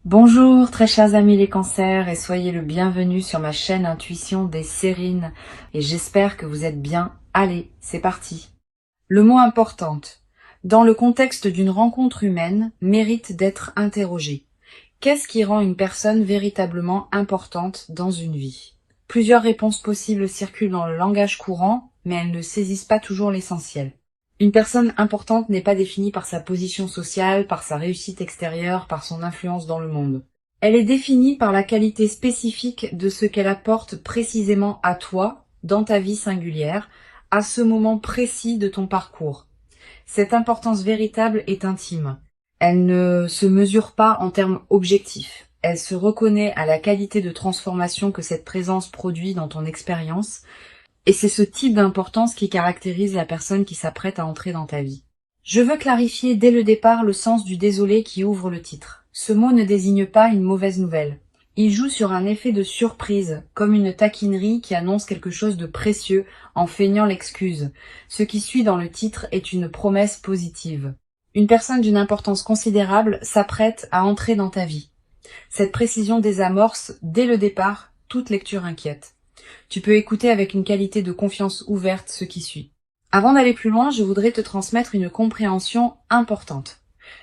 Bonjour très chers amis les cancers et soyez le bienvenu sur ma chaîne Intuition des Sérines et j'espère que vous êtes bien. Allez, c'est parti. Le mot importante, dans le contexte d'une rencontre humaine, mérite d'être interrogé. Qu'est-ce qui rend une personne véritablement importante dans une vie? Plusieurs réponses possibles circulent dans le langage courant, mais elles ne saisissent pas toujours l'essentiel. Une personne importante n'est pas définie par sa position sociale, par sa réussite extérieure, par son influence dans le monde. Elle est définie par la qualité spécifique de ce qu'elle apporte précisément à toi, dans ta vie singulière, à ce moment précis de ton parcours. Cette importance véritable est intime. Elle ne se mesure pas en termes objectifs. Elle se reconnaît à la qualité de transformation que cette présence produit dans ton expérience, et c'est ce type d'importance qui caractérise la personne qui s'apprête à entrer dans ta vie. Je veux clarifier dès le départ le sens du désolé qui ouvre le titre. Ce mot ne désigne pas une mauvaise nouvelle. Il joue sur un effet de surprise, comme une taquinerie qui annonce quelque chose de précieux en feignant l'excuse. Ce qui suit dans le titre est une promesse positive. Une personne d'une importance considérable s'apprête à entrer dans ta vie. Cette précision désamorce, dès le départ, toute lecture inquiète. Tu peux écouter avec une qualité de confiance ouverte ce qui suit. Avant d'aller plus loin, je voudrais te transmettre une compréhension importante.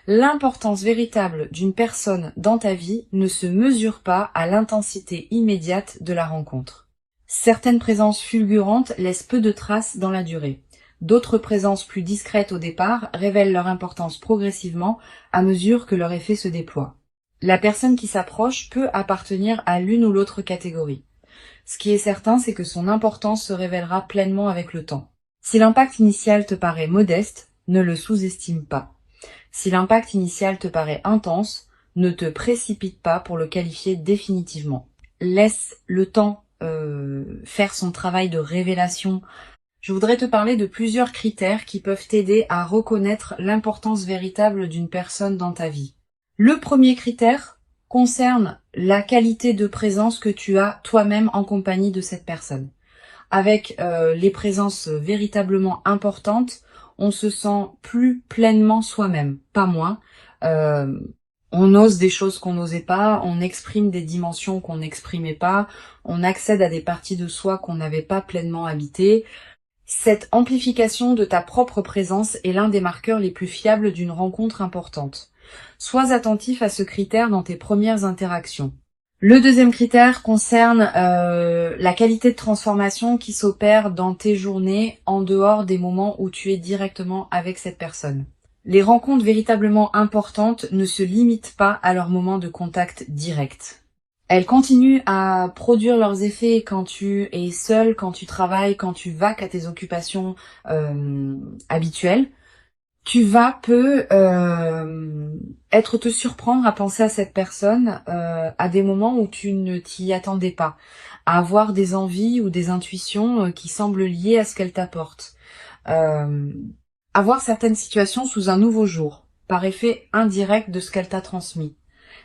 L'importance véritable d'une personne dans ta vie ne se mesure pas à l'intensité immédiate de la rencontre. Certaines présences fulgurantes laissent peu de traces dans la durée. D'autres présences plus discrètes au départ révèlent leur importance progressivement à mesure que leur effet se déploie. La personne qui s'approche peut appartenir à l'une ou l'autre catégorie. Ce qui est certain, c'est que son importance se révélera pleinement avec le temps. Si l'impact initial te paraît modeste, ne le sous-estime pas. Si l'impact initial te paraît intense, ne te précipite pas pour le qualifier définitivement. Laisse le temps faire son travail de révélation. Je voudrais te parler de plusieurs critères qui peuvent t'aider à reconnaître l'importance véritable d'une personne dans ta vie. Le premier critère concerne la qualité de présence que tu as toi-même en compagnie de cette personne. Avec les présences véritablement importantes, on se sent plus pleinement soi-même, pas moins. Euh, on ose des choses qu'on n'osait pas, on exprime des dimensions qu'on n'exprimait pas, on accède à des parties de soi qu'on n'avait pas pleinement habitées. Cette amplification de ta propre présence est l'un des marqueurs les plus fiables d'une rencontre importante. Sois attentif à ce critère dans tes premières interactions. Le deuxième critère concerne la qualité de transformation qui s'opère dans tes journées en dehors des moments où tu es directement avec cette personne. Les rencontres véritablement importantes ne se limitent pas à leur moment de contact direct. Elles continuent à produire leurs effets quand tu es seul, quand tu travailles, quand tu vaques à tes occupations habituelles. Tu vas être te surprendre à penser à cette personne à des moments où tu ne t'y attendais pas, à avoir des envies ou des intuitions qui semblent liées à ce qu'elle t'apporte, à voir certaines situations sous un nouveau jour, par effet indirect de ce qu'elle t'a transmis.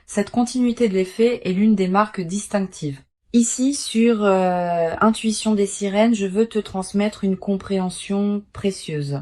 Cette continuité de l'effet est l'une des marques distinctives. Ici, sur Intuition des Sirènes, je veux te transmettre une compréhension précieuse.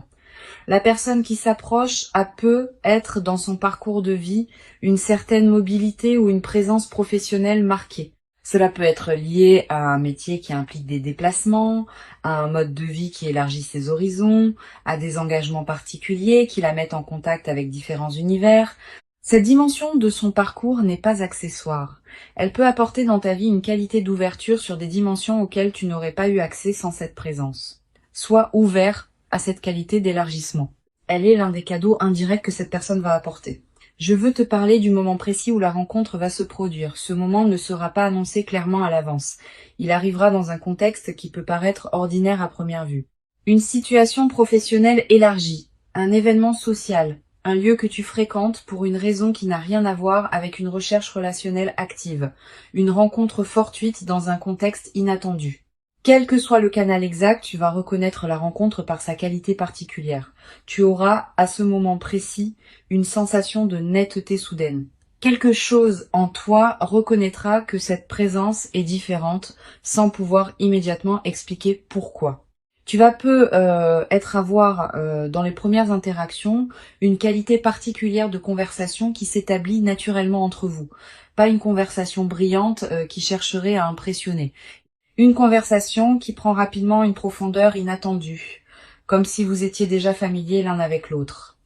La personne qui s'approche peut être dans son parcours de vie une certaine mobilité ou une présence professionnelle marquée. Cela peut être lié à un métier qui implique des déplacements, à un mode de vie qui élargit ses horizons, à des engagements particuliers qui la mettent en contact avec différents univers. Cette dimension de son parcours n'est pas accessoire. Elle peut apporter dans ta vie une qualité d'ouverture sur des dimensions auxquelles tu n'aurais pas eu accès sans cette présence. Sois ouvert à cette qualité d'élargissement. Elle est l'un des cadeaux indirects que cette personne va apporter. Je veux te parler du moment précis où la rencontre va se produire. Ce moment ne sera pas annoncé clairement à l'avance. Il arrivera dans un contexte qui peut paraître ordinaire à première vue. Une situation professionnelle élargie, un événement social, un lieu que tu fréquentes pour une raison qui n'a rien à voir avec une recherche relationnelle active, une rencontre fortuite dans un contexte inattendu. Quel que soit le canal exact, tu vas reconnaître la rencontre par sa qualité particulière. Tu auras, à ce moment précis, une sensation de netteté soudaine. Quelque chose en toi reconnaîtra que cette présence est différente sans pouvoir immédiatement expliquer pourquoi. Tu vas avoir dans les premières interactions une qualité particulière de conversation qui s'établit naturellement entre vous. Pas une conversation brillante qui chercherait à impressionner. Une conversation qui prend rapidement une profondeur inattendue, comme si vous étiez déjà familiers l'un avec l'autre.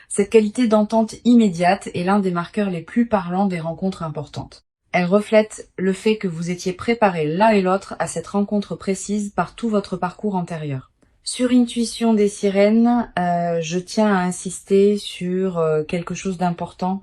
Cette qualité d'entente immédiate est l'un des marqueurs les plus parlants des rencontres importantes. Elle reflète le fait que vous étiez préparés l'un et l'autre à cette rencontre précise par tout votre parcours antérieur. Sur Intuition des sirènes, je tiens à insister sur quelque chose d'important.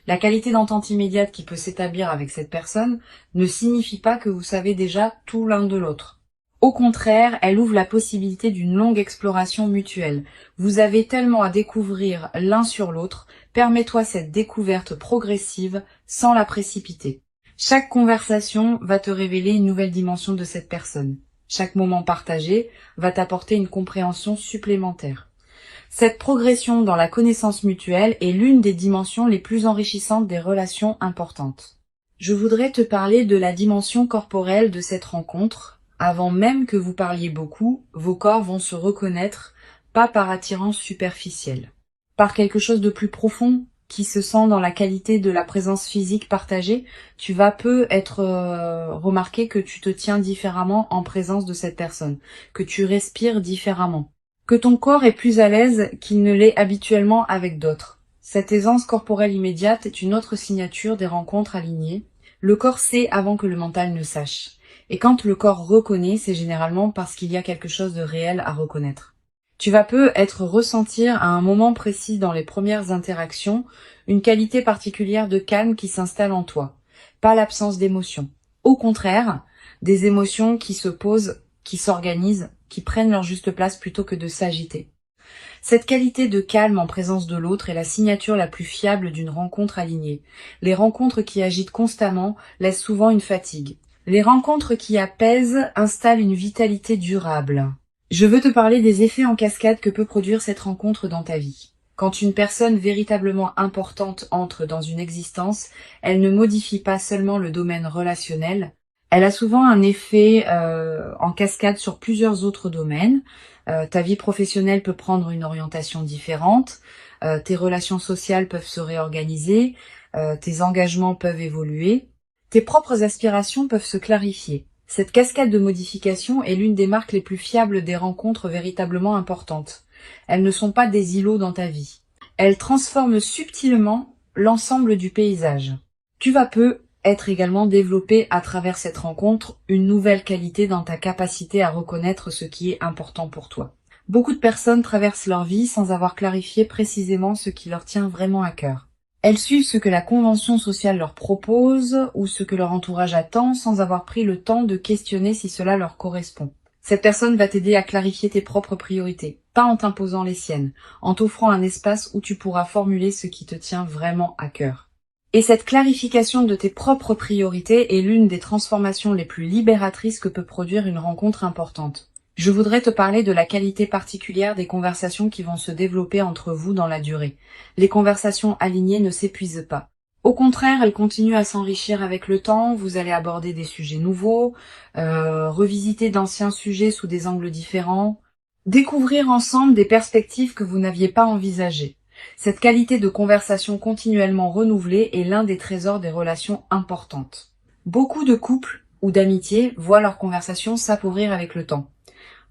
La qualité d'entente immédiate qui peut s'établir avec cette personne ne signifie pas que vous savez déjà tout l'un de l'autre. Au contraire, elle ouvre la possibilité d'une longue exploration mutuelle. Vous avez tellement à découvrir l'un sur l'autre, permets-toi cette découverte progressive sans la précipiter. Chaque conversation va te révéler une nouvelle dimension de cette personne. Chaque moment partagé va t'apporter une compréhension supplémentaire. Cette progression dans la connaissance mutuelle est l'une des dimensions les plus enrichissantes des relations importantes. Je voudrais te parler de la dimension corporelle de cette rencontre. Avant même que vous parliez beaucoup, vos corps vont se reconnaître, pas par attirance superficielle, par quelque chose de plus profond qui se sent dans la qualité de la présence physique partagée. Tu vas remarquer que tu te tiens différemment en présence de cette personne, que tu respires différemment, que ton corps est plus à l'aise qu'il ne l'est habituellement avec d'autres. Cette aisance corporelle immédiate est une autre signature des rencontres alignées. Le corps sait avant que le mental ne sache. Et quand le corps reconnaît, c'est généralement parce qu'il y a quelque chose de réel à reconnaître. Tu vas ressentir à un moment précis dans les premières interactions une qualité particulière de calme qui s'installe en toi, pas l'absence d'émotions. Au contraire, des émotions qui se posent, qui s'organisent, qui prennent leur juste place plutôt que de s'agiter. Cette qualité de calme en présence de l'autre est la signature la plus fiable d'une rencontre alignée. Les rencontres qui agitent constamment laissent souvent une fatigue. Les rencontres qui apaisent installent une vitalité durable. Je veux te parler des effets en cascade que peut produire cette rencontre dans ta vie. Quand une personne véritablement importante entre dans une existence, elle ne modifie pas seulement le domaine relationnel, elle a souvent un effet en cascade sur plusieurs autres domaines. Ta vie professionnelle peut prendre une orientation différente, tes relations sociales peuvent se réorganiser, tes engagements peuvent évoluer. Tes propres aspirations peuvent se clarifier. Cette cascade de modifications est l'une des marques les plus fiables des rencontres véritablement importantes. Elles ne sont pas des îlots dans ta vie. Elles transforment subtilement l'ensemble du paysage. Tu vas être également développé à travers cette rencontre une nouvelle qualité dans ta capacité à reconnaître ce qui est important pour toi. Beaucoup de personnes traversent leur vie sans avoir clarifié précisément ce qui leur tient vraiment à cœur. Elles suivent ce que la convention sociale leur propose ou ce que leur entourage attend sans avoir pris le temps de questionner si cela leur correspond. Cette personne va t'aider à clarifier tes propres priorités, pas en t'imposant les siennes, en t'offrant un espace où tu pourras formuler ce qui te tient vraiment à cœur. Et cette clarification de tes propres priorités est l'une des transformations les plus libératrices que peut produire une rencontre importante. Je voudrais te parler de la qualité particulière des conversations qui vont se développer entre vous dans la durée. Les conversations alignées ne s'épuisent pas. Au contraire, elles continuent à s'enrichir avec le temps, vous allez aborder des sujets nouveaux, revisiter d'anciens sujets sous des angles différents, découvrir ensemble des perspectives que vous n'aviez pas envisagées. Cette qualité de conversation continuellement renouvelée est l'un des trésors des relations importantes. Beaucoup de couples ou d'amitiés voient leur conversation s'appauvrir avec le temps.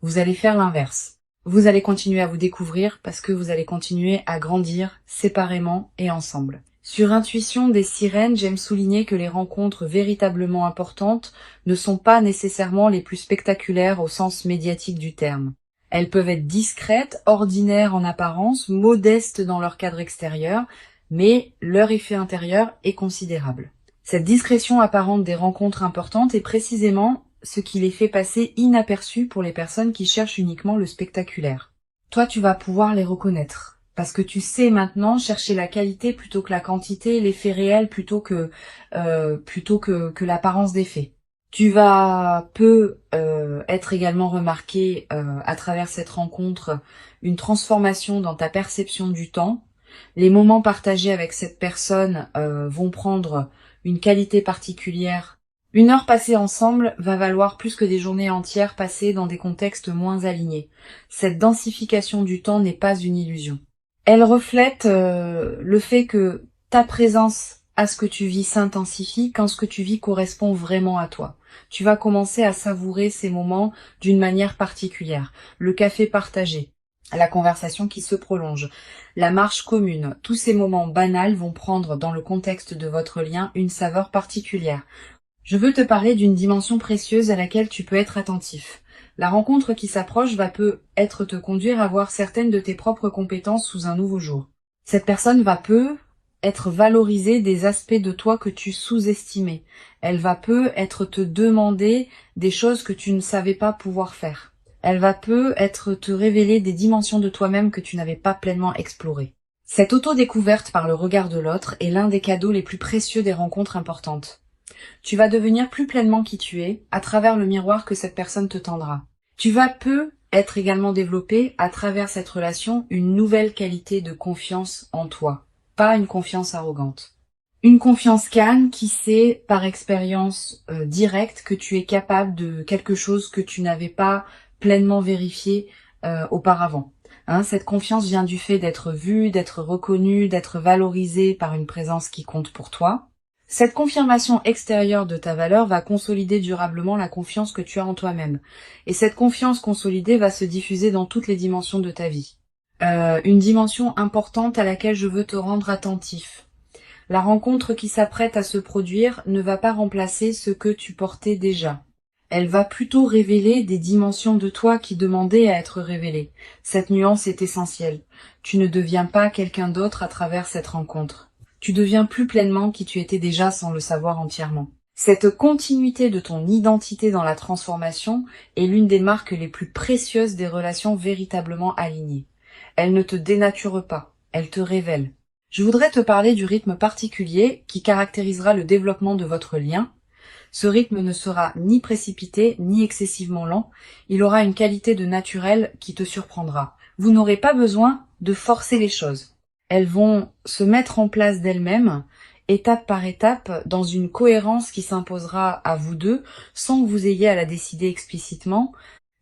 Vous allez faire l'inverse. Vous allez continuer à vous découvrir parce que vous allez continuer à grandir séparément et ensemble. Sur Intuition des sirènes, j'aime souligner que les rencontres véritablement importantes ne sont pas nécessairement les plus spectaculaires au sens médiatique du terme. Elles peuvent être discrètes, ordinaires en apparence, modestes dans leur cadre extérieur, mais leur effet intérieur est considérable. Cette discrétion apparente des rencontres importantes est précisément ce qui les fait passer inaperçus pour les personnes qui cherchent uniquement le spectaculaire. Toi, tu vas pouvoir les reconnaître, parce que tu sais maintenant chercher la qualité plutôt que la quantité, l'effet réel plutôt que l'apparence des faits. Tu vas être également remarqué à travers cette rencontre une transformation dans ta perception du temps. Les moments partagés avec cette personne vont prendre une qualité particulière Une heure passée ensemble va valoir plus que des journées entières passées dans des contextes moins alignés. Cette densification du temps n'est pas une illusion. Elle reflète le fait que ta présence à ce que tu vis s'intensifie quand ce que tu vis correspond vraiment à toi. Tu vas commencer à savourer ces moments d'une manière particulière. Le café partagé, la conversation qui se prolonge, la marche commune, tous ces moments banals vont prendre dans le contexte de votre lien une saveur particulière. Je veux te parler d'une dimension précieuse à laquelle tu peux être attentif. La rencontre qui s'approche va peut-être te conduire à voir certaines de tes propres compétences sous un nouveau jour. Cette personne va être valorisée des aspects de toi que tu sous-estimais. Elle va être te demander des choses que tu ne savais pas pouvoir faire. Elle va être te révéler des dimensions de toi-même que tu n'avais pas pleinement explorées. Cette auto-découverte par le regard de l'autre est l'un des cadeaux les plus précieux des rencontres importantes. Tu vas devenir plus pleinement qui tu es à travers le miroir que cette personne te tendra. Tu vas être également développé à travers cette relation une nouvelle qualité de confiance en toi, pas une confiance arrogante. Une confiance calme qui sait par expérience directe que tu es capable de quelque chose que tu n'avais pas pleinement vérifié auparavant. Cette confiance vient du fait d'être vu, d'être reconnu, d'être valorisé par une présence qui compte pour toi. Cette confirmation extérieure de ta valeur va consolider durablement la confiance que tu as en toi-même. Et cette confiance consolidée va se diffuser dans toutes les dimensions de ta vie. Une dimension importante à laquelle je veux te rendre attentif. La rencontre qui s'apprête à se produire ne va pas remplacer ce que tu portais déjà. Elle va plutôt révéler des dimensions de toi qui demandaient à être révélées. Cette nuance est essentielle. Tu ne deviens pas quelqu'un d'autre à travers cette rencontre. Tu deviens plus pleinement qui tu étais déjà sans le savoir entièrement. Cette continuité de ton identité dans la transformation est l'une des marques les plus précieuses des relations véritablement alignées. Elle ne te dénature pas, elle te révèle. Je voudrais te parler du rythme particulier qui caractérisera le développement de votre lien. Ce rythme ne sera ni précipité, ni excessivement lent. Il aura une qualité de naturel qui te surprendra. Vous n'aurez pas besoin de forcer les choses. Elles vont se mettre en place d'elles-mêmes, étape par étape, dans une cohérence qui s'imposera à vous deux, sans que vous ayez à la décider explicitement.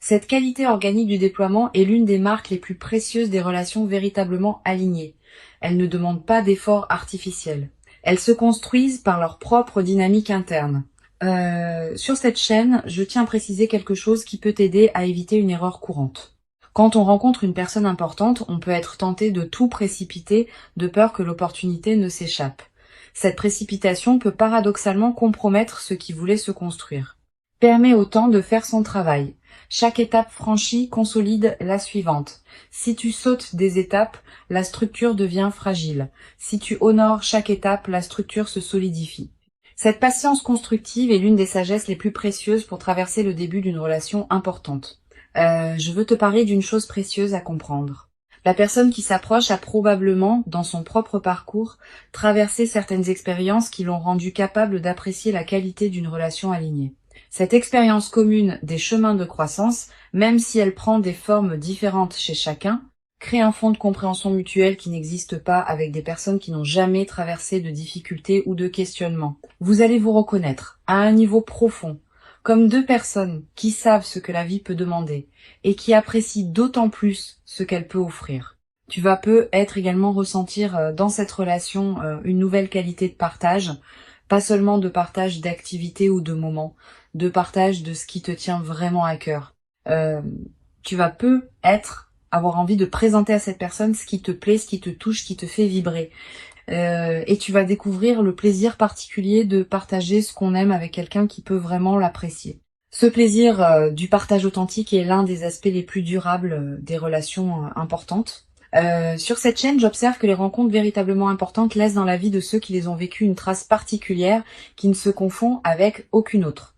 Cette qualité organique du déploiement est l'une des marques les plus précieuses des relations véritablement alignées. Elles ne demandent pas d'efforts artificiels. Elles se construisent par leur propre dynamique interne. Sur cette chaîne, je tiens à préciser quelque chose qui peut t'aider à éviter une erreur courante. Quand on rencontre une personne importante, on peut être tenté de tout précipiter de peur que l'opportunité ne s'échappe. Cette précipitation peut paradoxalement compromettre ce qui voulait se construire. Permet au temps de faire son travail. Chaque étape franchie consolide la suivante. Si tu sautes des étapes, la structure devient fragile. Si tu honores chaque étape, la structure se solidifie. Cette patience constructive est l'une des sagesses les plus précieuses pour traverser le début d'une relation importante. Je veux te parler d'une chose précieuse à comprendre. La personne qui s'approche a probablement, dans son propre parcours, traversé certaines expériences qui l'ont rendu capable d'apprécier la qualité d'une relation alignée. Cette expérience commune des chemins de croissance, même si elle prend des formes différentes chez chacun, crée un fond de compréhension mutuelle qui n'existe pas avec des personnes qui n'ont jamais traversé de difficultés ou de questionnements. Vous allez vous reconnaître, à un niveau profond, comme deux personnes qui savent ce que la vie peut demander et qui apprécient d'autant plus ce qu'elle peut offrir. Tu vas peut-être également ressentir dans cette relation une nouvelle qualité de partage, pas seulement de partage d'activités ou de moments, de partage de ce qui te tient vraiment à cœur. Tu vas avoir envie de présenter à cette personne ce qui te plaît, ce qui te touche, ce qui te fait vibrer. Et tu vas découvrir le plaisir particulier de partager ce qu'on aime avec quelqu'un qui peut vraiment l'apprécier. Ce plaisir du partage authentique est l'un des aspects les plus durables des relations importantes. Sur cette chaîne, j'observe que les rencontres véritablement importantes laissent dans la vie de ceux qui les ont vécues une trace particulière qui ne se confond avec aucune autre.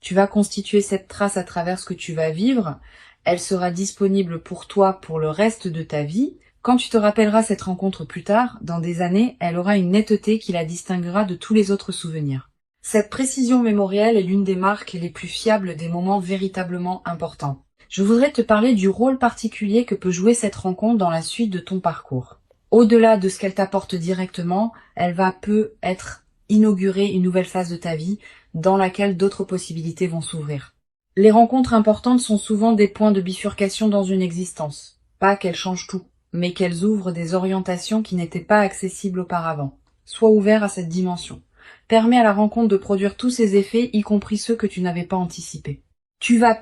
Tu vas constituer cette trace à travers ce que tu vas vivre. Elle sera disponible pour toi pour le reste de ta vie. Quand tu te rappelleras cette rencontre plus tard, dans des années, elle aura une netteté qui la distinguera de tous les autres souvenirs. Cette précision mémorielle est l'une des marques les plus fiables des moments véritablement importants. Je voudrais te parler du rôle particulier que peut jouer cette rencontre dans la suite de ton parcours. Au-delà de ce qu'elle t'apporte directement, elle va être inaugurer une nouvelle phase de ta vie dans laquelle d'autres possibilités vont s'ouvrir. Les rencontres importantes sont souvent des points de bifurcation dans une existence. Pas qu'elles changent tout, mais qu'elles ouvrent des orientations qui n'étaient pas accessibles auparavant. Sois ouvert à cette dimension. Permets à la rencontre de produire tous ses effets, y compris ceux que tu n'avais pas anticipés. Tu vas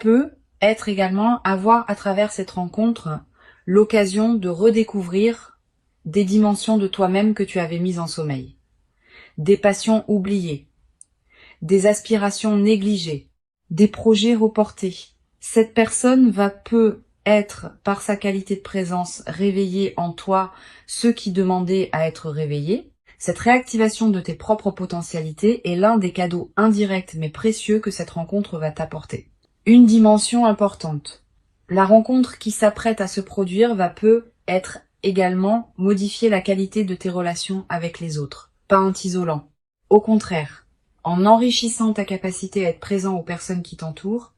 être également avoir à travers cette rencontre l'occasion de redécouvrir des dimensions de toi-même que tu avais mises en sommeil. Des passions oubliées, des aspirations négligées, des projets reportés. Cette personne va être, par sa qualité de présence, réveiller en toi ceux qui demandaient à être réveillés. Cette réactivation de tes propres potentialités est l'un des cadeaux indirects mais précieux que cette rencontre va t'apporter. Une dimension importante. La rencontre qui s'apprête à se produire va être également modifier la qualité de tes relations avec les autres, pas en t'isolant. Au contraire, en enrichissant ta capacité à être présent aux personnes qui t'entourent,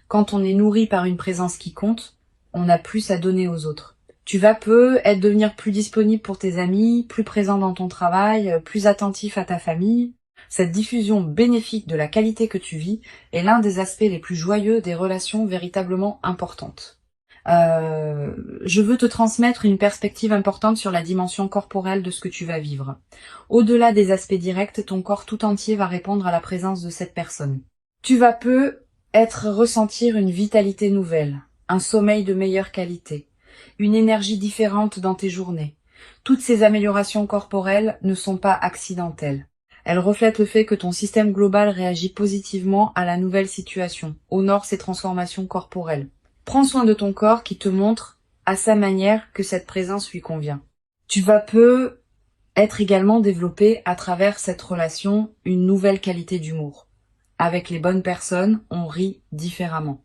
quand on est nourri par une présence qui compte, on a plus à donner aux autres. Tu vas devenir plus disponible pour tes amis, plus présent dans ton travail, plus attentif à ta famille. Cette diffusion bénéfique de la qualité que tu vis est l'un des aspects les plus joyeux des relations véritablement importantes. Je veux te transmettre une perspective importante sur la dimension corporelle de ce que tu vas vivre. Au-delà des aspects directs, ton corps tout entier va répondre à la présence de cette personne. Tu vas ressentir une vitalité nouvelle, un sommeil de meilleure qualité, une énergie différente dans tes journées. Toutes ces améliorations corporelles ne sont pas accidentelles. Elles reflètent le fait que ton système global réagit positivement à la nouvelle situation, honore ces transformations corporelles. Prends soin de ton corps qui te montre à sa manière que cette présence lui convient. Tu vas être également développé à travers cette relation une nouvelle qualité d'humour. Avec les bonnes personnes, on rit différemment,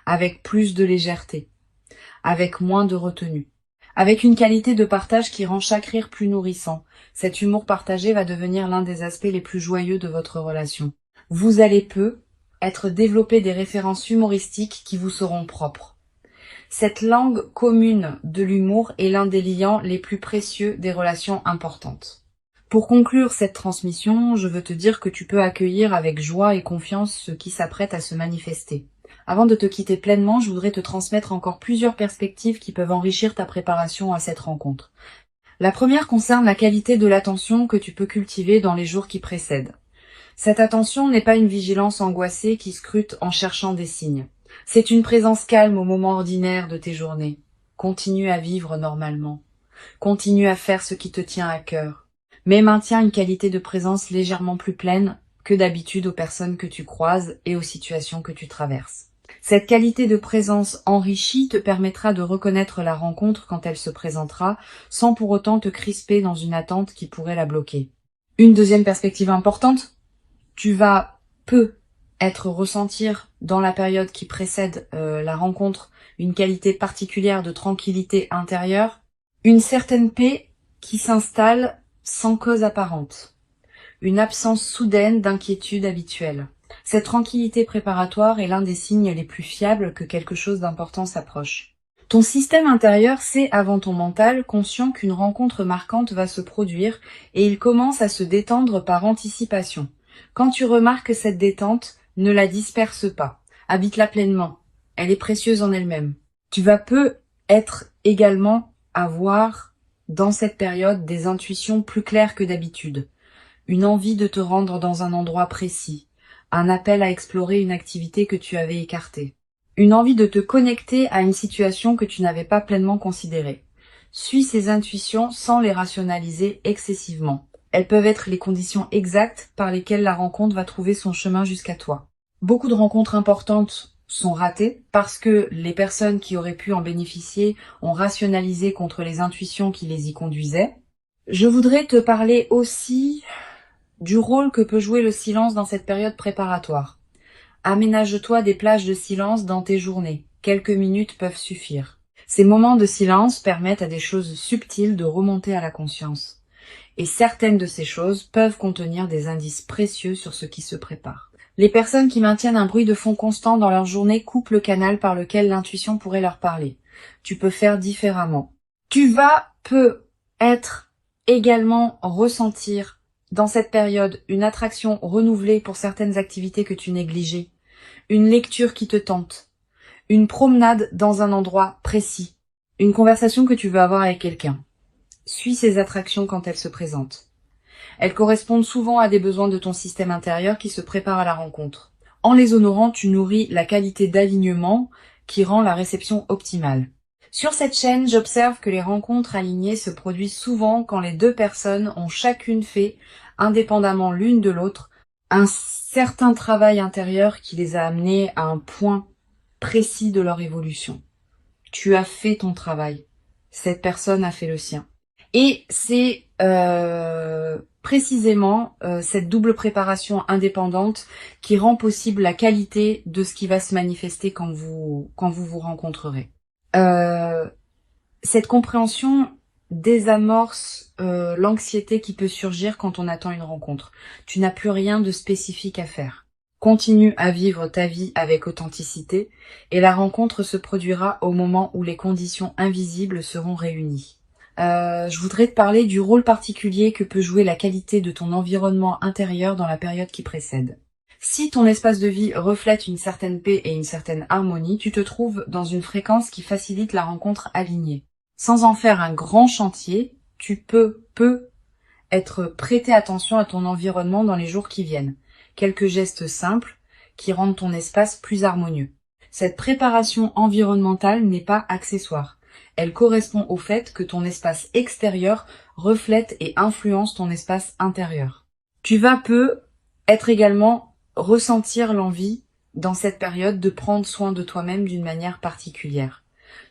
avec plus de légèreté, avec moins de retenue, avec une qualité de partage qui rend chaque rire plus nourrissant. Cet humour partagé va devenir l'un des aspects les plus joyeux de votre relation. Vous allez être développé des références humoristiques qui vous seront propres. Cette langue commune de l'humour est l'un des liants les plus précieux des relations importantes. Pour conclure cette transmission, je veux te dire que tu peux accueillir avec joie et confiance ce qui s'apprête à se manifester. Avant de te quitter pleinement, je voudrais te transmettre encore plusieurs perspectives qui peuvent enrichir ta préparation à cette rencontre. La première concerne la qualité de l'attention que tu peux cultiver dans les jours qui précèdent. Cette attention n'est pas une vigilance angoissée qui scrute en cherchant des signes. C'est une présence calme au moment ordinaire de tes journées. Continue à vivre normalement. Continue à faire ce qui te tient à cœur. Mais maintiens une qualité de présence légèrement plus pleine que d'habitude aux personnes que tu croises et aux situations que tu traverses. Cette qualité de présence enrichie te permettra de reconnaître la rencontre quand elle se présentera, sans pour autant te crisper dans une attente qui pourrait la bloquer. Une deuxième perspective importante, tu vas ressentir dans la période qui précède la rencontre une qualité particulière de tranquillité intérieure, une certaine paix qui s'installe sans cause apparente, une absence soudaine d'inquiétude habituelle. Cette tranquillité préparatoire est l'un des signes les plus fiables que quelque chose d'important s'approche. Ton système intérieur sait avant ton mental, conscient qu'une rencontre marquante va se produire et il commence à se détendre par anticipation. Quand tu remarques cette détente, ne la disperse pas. Habite-la pleinement. Elle est précieuse en elle-même. Tu vas être également avoir dans cette période des intuitions plus claires que d'habitude. Une envie de te rendre dans un endroit précis. Un appel à explorer une activité que tu avais écartée. Une envie de te connecter à une situation que tu n'avais pas pleinement considérée. Suis ces intuitions sans les rationaliser excessivement. Elles peuvent être les conditions exactes par lesquelles la rencontre va trouver son chemin jusqu'à toi. Beaucoup de rencontres importantes sont ratées parce que les personnes qui auraient pu en bénéficier ont rationalisé contre les intuitions qui les y conduisaient. Je voudrais te parler aussi du rôle que peut jouer le silence dans cette période préparatoire. Aménage-toi des plages de silence dans tes journées. Quelques minutes peuvent suffire. Ces moments de silence permettent à des choses subtiles de remonter à la conscience. Et certaines de ces choses peuvent contenir des indices précieux sur ce qui se prépare. Les personnes qui maintiennent un bruit de fond constant dans leur journée coupent le canal par lequel l'intuition pourrait leur parler. Tu peux faire différemment. Tu vas être également ressentir dans cette période une attraction renouvelée pour certaines activités que tu négligeais, une lecture qui te tente, une promenade dans un endroit précis, une conversation que tu veux avoir avec quelqu'un. Suis ces attractions quand elles se présentent. Elles correspondent souvent à des besoins de ton système intérieur qui se prépare à la rencontre. En les honorant, tu nourris la qualité d'alignement qui rend la réception optimale. Sur cette chaîne, j'observe que les rencontres alignées se produisent souvent quand les deux personnes ont chacune fait, indépendamment l'une de l'autre, un certain travail intérieur qui les a amenés à un point précis de leur évolution. Tu as fait ton travail. Cette personne a fait le sien. Et c'est précisément cette double préparation indépendante qui rend possible la qualité de ce qui va se manifester quand vous vous rencontrerez. Cette compréhension désamorce l'anxiété qui peut surgir quand on attend une rencontre. Tu n'as plus rien de spécifique à faire. Continue à vivre ta vie avec authenticité et la rencontre se produira au moment où les conditions invisibles seront réunies. Je voudrais te parler du rôle particulier que peut jouer la qualité de ton environnement intérieur dans la période qui précède. Si ton espace de vie reflète une certaine paix et une certaine harmonie, tu te trouves dans une fréquence qui facilite la rencontre alignée. Sans en faire un grand chantier, tu peux être prêter attention à ton environnement dans les jours qui viennent. Quelques gestes simples qui rendent ton espace plus harmonieux. Cette préparation environnementale n'est pas accessoire. Elle correspond au fait que ton espace extérieur reflète et influence ton espace intérieur. Tu vas être également ressentir l'envie dans cette période de prendre soin de toi-même d'une manière particulière,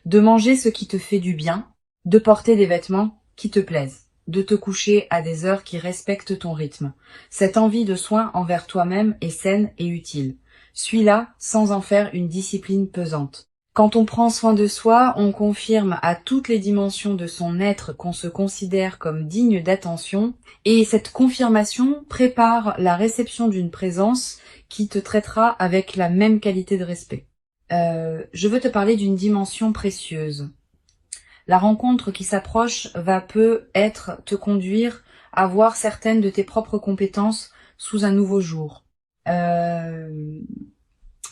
de manger ce qui te fait du bien, de porter des vêtements qui te plaisent, de te coucher à des heures qui respectent ton rythme. Cette envie de soin envers toi-même est saine et utile. Suis-la sans en faire une discipline pesante. Quand on prend soin de soi, on confirme à toutes les dimensions de son être qu'on se considère comme digne d'attention, et cette confirmation prépare la réception d'une présence qui te traitera avec la même qualité de respect. Je veux te parler d'une dimension précieuse. La rencontre qui s'approche va peut-être te conduire à voir certaines de tes propres compétences sous un nouveau jour.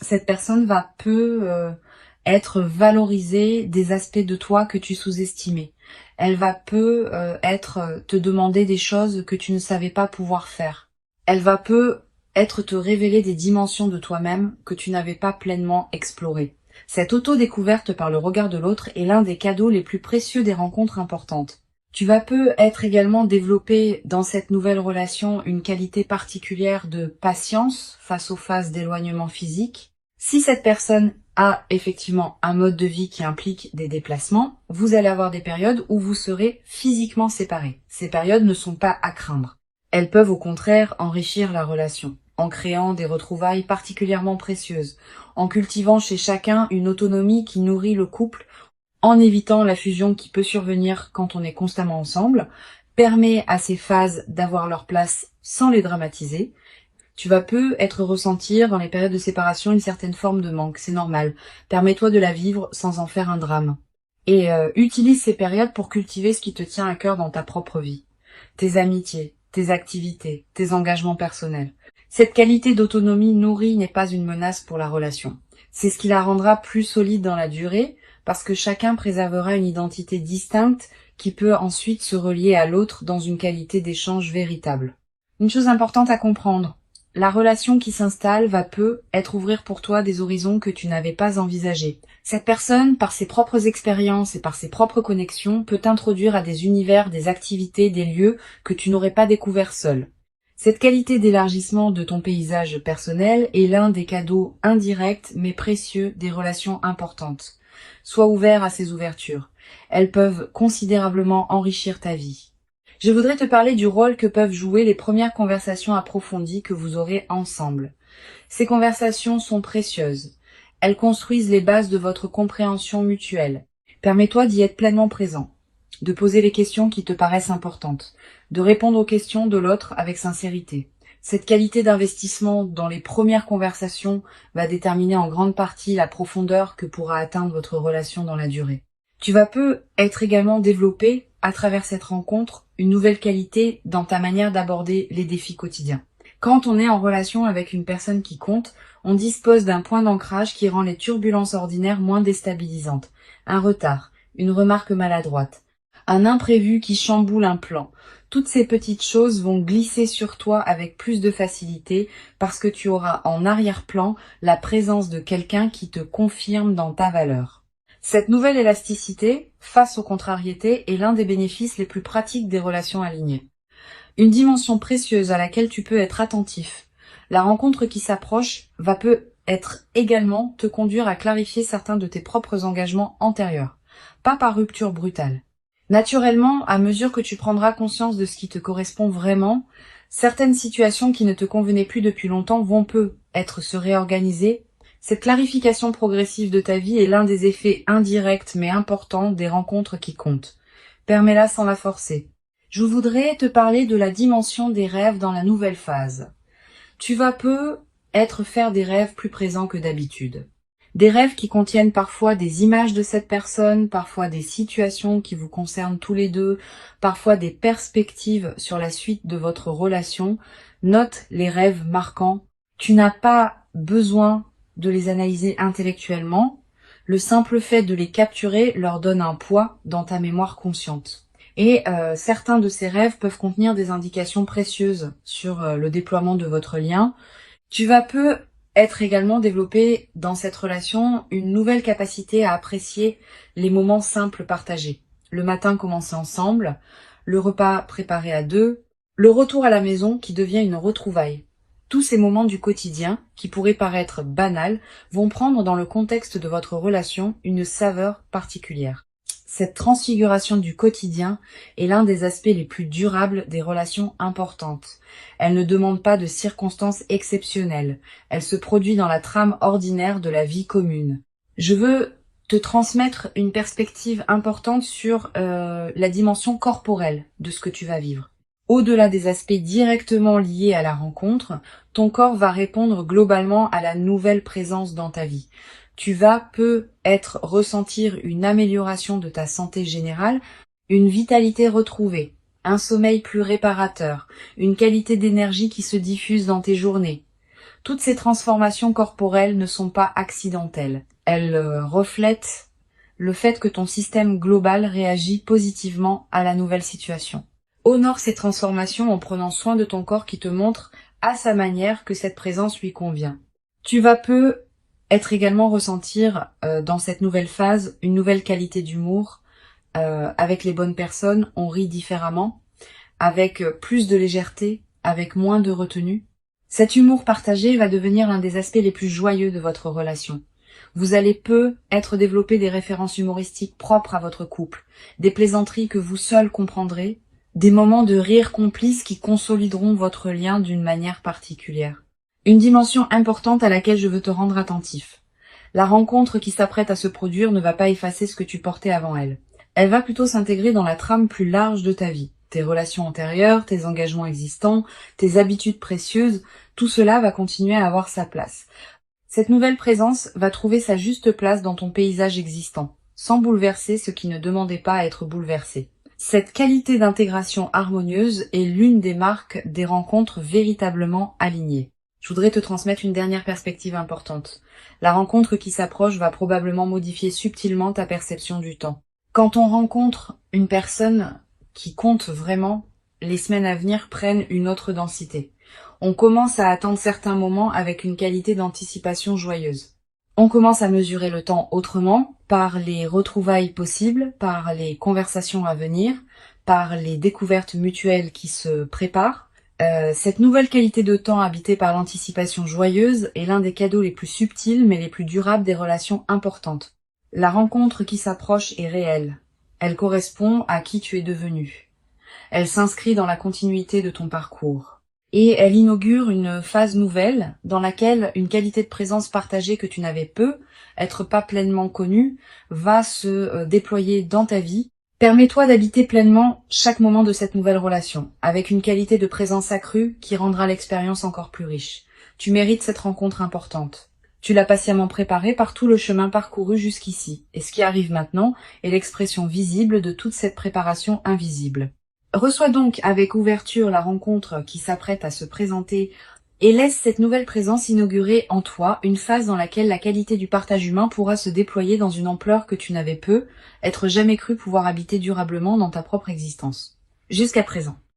Cette personne va être valorisée des aspects de toi que tu sous-estimais. Elle va te demander des choses que tu ne savais pas pouvoir faire. Elle va te révéler des dimensions de toi-même que tu n'avais pas pleinement explorées. Cette auto-découverte par le regard de l'autre est l'un des cadeaux les plus précieux des rencontres importantes. Tu vas être également développer dans cette nouvelle relation une qualité particulière de patience face aux phases d'éloignement physique. Si cette personne a effectivement un mode de vie qui implique des déplacements, vous allez avoir des périodes où vous serez physiquement séparés. Ces périodes ne sont pas à craindre. Elles peuvent au contraire enrichir la relation, en créant des retrouvailles particulièrement précieuses, en cultivant chez chacun une autonomie qui nourrit le couple, en évitant la fusion qui peut survenir quand on est constamment ensemble, permet à ces phases d'avoir leur place sans les dramatiser. Tu vas être ressentir dans les périodes de séparation une certaine forme de manque, c'est normal. Permets-toi de la vivre sans en faire un drame. Et utilise ces périodes pour cultiver ce qui te tient à cœur dans ta propre vie. Tes amitiés, tes activités, tes engagements personnels. Cette qualité d'autonomie nourrie n'est pas une menace pour la relation. C'est ce qui la rendra plus solide dans la durée, parce que chacun préservera une identité distincte qui peut ensuite se relier à l'autre dans une qualité d'échange véritable. Une chose importante à comprendre, la relation qui s'installe va être ouvrir pour toi des horizons que tu n'avais pas envisagés. Cette personne, par ses propres expériences et par ses propres connexions, peut t'introduire à des univers, des activités, des lieux que tu n'aurais pas découverts seul. Cette qualité d'élargissement de ton paysage personnel est l'un des cadeaux indirects mais précieux des relations importantes. Sois ouvert à ces ouvertures. Elles peuvent considérablement enrichir ta vie. Je voudrais te parler du rôle que peuvent jouer les premières conversations approfondies que vous aurez ensemble. Ces conversations sont précieuses. Elles construisent les bases de votre compréhension mutuelle. Permets-toi d'y être pleinement présent, de poser les questions qui te paraissent importantes, de répondre aux questions de l'autre avec sincérité. Cette qualité d'investissement dans les premières conversations va déterminer en grande partie la profondeur que pourra atteindre votre relation dans la durée. Tu vas être également développer à travers cette rencontre, une nouvelle qualité dans ta manière d'aborder les défis quotidiens. Quand on est en relation avec une personne qui compte, on dispose d'un point d'ancrage qui rend les turbulences ordinaires moins déstabilisantes. Un retard, une remarque maladroite, un imprévu qui chamboule un plan. Toutes ces petites choses vont glisser sur toi avec plus de facilité parce que tu auras en arrière-plan la présence de quelqu'un qui te confirme dans ta valeur. Cette nouvelle élasticité, face aux contrariétés, est l'un des bénéfices les plus pratiques des relations alignées. Une dimension précieuse à laquelle tu peux être attentif. La rencontre qui s'approche peut être également te conduire à clarifier certains de tes propres engagements antérieurs, pas par rupture brutale. Naturellement, à mesure que tu prendras conscience de ce qui te correspond vraiment, certaines situations qui ne te convenaient plus depuis longtemps vont peut-être se réorganiser. Cette clarification progressive de ta vie est l'un des effets indirects mais importants des rencontres qui comptent. Permets-la sans la forcer. Je voudrais te parler de la dimension des rêves dans la nouvelle phase. Tu vas peut-être faire des rêves plus présents que d'habitude. Des rêves qui contiennent parfois des images de cette personne, parfois des situations qui vous concernent tous les deux, parfois des perspectives sur la suite de votre relation. Note les rêves marquants. Tu n'as pas besoin de les analyser intellectuellement. Le simple fait de les capturer leur donne un poids dans ta mémoire consciente. Et certains de ces rêves peuvent contenir des indications précieuses sur le déploiement de votre lien. Tu vas peut-être également développer dans cette relation une nouvelle capacité à apprécier les moments simples partagés. Le matin commencé ensemble, le repas préparé à deux, le retour à la maison qui devient une retrouvaille. Tous ces moments du quotidien, qui pourraient paraître banals, vont prendre dans le contexte de votre relation une saveur particulière. Cette transfiguration du quotidien est l'un des aspects les plus durables des relations importantes. Elle ne demande pas de circonstances exceptionnelles. Elle se produit dans la trame ordinaire de la vie commune. Je veux te transmettre une perspective importante sur la dimension corporelle de ce que tu vas vivre. Au-delà des aspects directement liés à la rencontre, ton corps va répondre globalement à la nouvelle présence dans ta vie. Tu vas peut-être ressentir une amélioration de ta santé générale, une vitalité retrouvée, un sommeil plus réparateur, une qualité d'énergie qui se diffuse dans tes journées. Toutes ces transformations corporelles ne sont pas accidentelles. Elles reflètent le fait que ton système global réagit positivement à la nouvelle situation. Honore ces transformations en prenant soin de ton corps qui te montre à sa manière que cette présence lui convient. Tu vas être également ressentir dans cette nouvelle phase une nouvelle qualité d'humour. Avec les bonnes personnes, on rit différemment, avec plus de légèreté, avec moins de retenue. Cet humour partagé va devenir l'un des aspects les plus joyeux de votre relation. Vous allez peut-être développer des références humoristiques propres à votre couple, des plaisanteries que vous seuls comprendrez, des moments de rire complices qui consolideront votre lien d'une manière particulière. Une dimension importante à laquelle je veux te rendre attentif. La rencontre qui s'apprête à se produire ne va pas effacer ce que tu portais avant elle. Elle va plutôt s'intégrer dans la trame plus large de ta vie. Tes relations antérieures, tes engagements existants, tes habitudes précieuses, tout cela va continuer à avoir sa place. Cette nouvelle présence va trouver sa juste place dans ton paysage existant, sans bouleverser ce qui ne demandait pas à être bouleversé. Cette qualité d'intégration harmonieuse est l'une des marques des rencontres véritablement alignées. Je voudrais te transmettre une dernière perspective importante. La rencontre qui s'approche va probablement modifier subtilement ta perception du temps. Quand on rencontre une personne qui compte vraiment, les semaines à venir prennent une autre densité. On commence à attendre certains moments avec une qualité d'anticipation joyeuse. On commence à mesurer le temps autrement, par les retrouvailles possibles, par les conversations à venir, par les découvertes mutuelles qui se préparent. Cette nouvelle qualité de temps habitée par l'anticipation joyeuse est l'un des cadeaux les plus subtils mais les plus durables des relations importantes. La rencontre qui s'approche est réelle. Elle correspond à qui tu es devenu. Elle s'inscrit dans la continuité de ton parcours. Et elle inaugure une phase nouvelle dans laquelle une qualité de présence partagée que tu n'avais être pas pleinement connue, va se déployer dans ta vie. Permets-toi d'habiter pleinement chaque moment de cette nouvelle relation, avec une qualité de présence accrue qui rendra l'expérience encore plus riche. Tu mérites cette rencontre importante. Tu l'as patiemment préparé par tout le chemin parcouru jusqu'ici, et ce qui arrive maintenant est l'expression visible de toute cette préparation invisible. Reçois donc avec ouverture la rencontre qui s'apprête à se présenter et laisse cette nouvelle présence inaugurer en toi une phase dans laquelle la qualité du partage humain pourra se déployer dans une ampleur que tu n'avais être jamais cru pouvoir habiter durablement dans ta propre existence. Jusqu'à présent.